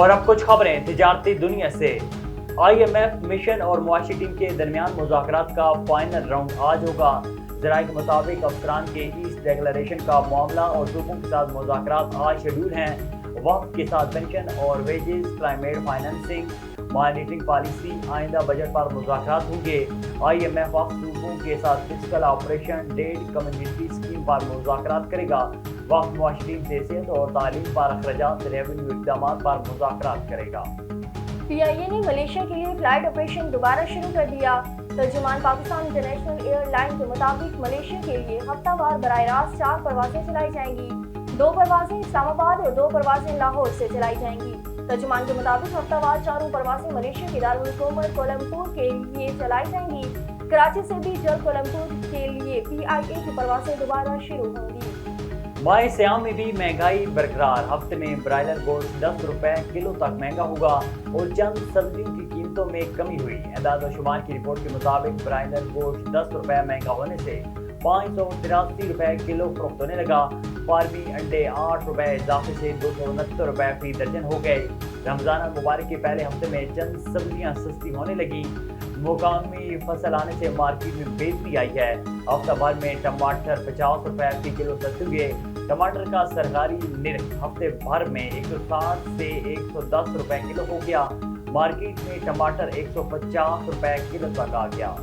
اور اب کچھ خبریں تجارتی دنیا سے۔ IMF مشن اور معاشی ٹیم کے درمیان مذاکرات کا فائنل راؤنڈ آج ہوگا۔ ذرائع کے مطابق افسران کے ایسٹ ڈکلریشن کا معاملہ اور صوبوں کے ساتھ مذاکرات آج شیڈول ہیں۔ وفد کے ساتھ پنشن اور wages, climate financing, monitoring policy, آئندہ بجٹ پر مذاکرات ہوں گے۔ IMF وفد صوبوں کے ساتھ fiscal operation debt community scheme پر مذاکرات کرے گا۔ وفد معاشی ٹیم سے صحت اور تعلیم پر اخراجات ریونیو اقدامات پر مذاکرات کرے گا۔ PIA نے ملیشیا کے لیے فلائٹ آپریشن دوبارہ شروع کر دیا۔ ترجمان پاکستان انٹرنیشنل ایئر لائن کے مطابق ملیشیا کے لیے ہفتہ وار براہ راست 4 پروازیں چلائی جائیں گی۔ 2 پروازیں اسلام آباد اور 2 پروازیں لاہور سے چلائی جائیں گی۔ ترجمان کے مطابق ہفتہ وار 4 پروازیں ملیشیا کے دارالحکومت کوالالمپور کے لیے چلائی جائیں گی۔ کراچی سے بھی جلد کوالالمپور کے لیے PIA کی پروازیں دوبارہ شروع ہوں گی۔ ماہ سیام میں بھی مہنگائی برقرار۔ ہفتے میں برائلر گوشت 10 روپے کلو تک مہنگا ہوگا اور چند سبزیوں کی قیمتوں میں کمی ہوئی۔ اعداد و شمار کی رپورٹ کے مطابق برائلر گوشت 10 روپے مہنگا ہونے سے 583 روپے کلو فروخت ہونے لگا۔ فارمی انڈے 8 روپے اضافے سے 269 روپے فی درجن ہو گئے۔ رمضان المبارک کے پہلے ہفتے میں چند سبزیاں سستی ہونے لگی۔ مقامی فصل آنے سے مارکیٹ میں بہتری آئی ہے۔ ہفتہ بھر میں ٹماٹر 50 روپے فی کلو سستے ہوئے۔ ٹماٹر کا سرکاری نرخ ہفتے بھر میں 160 سے 110 روپے کلو ہو گیا۔ مارکیٹ میں ٹماٹر 150 روپے کلو تک آ گیا۔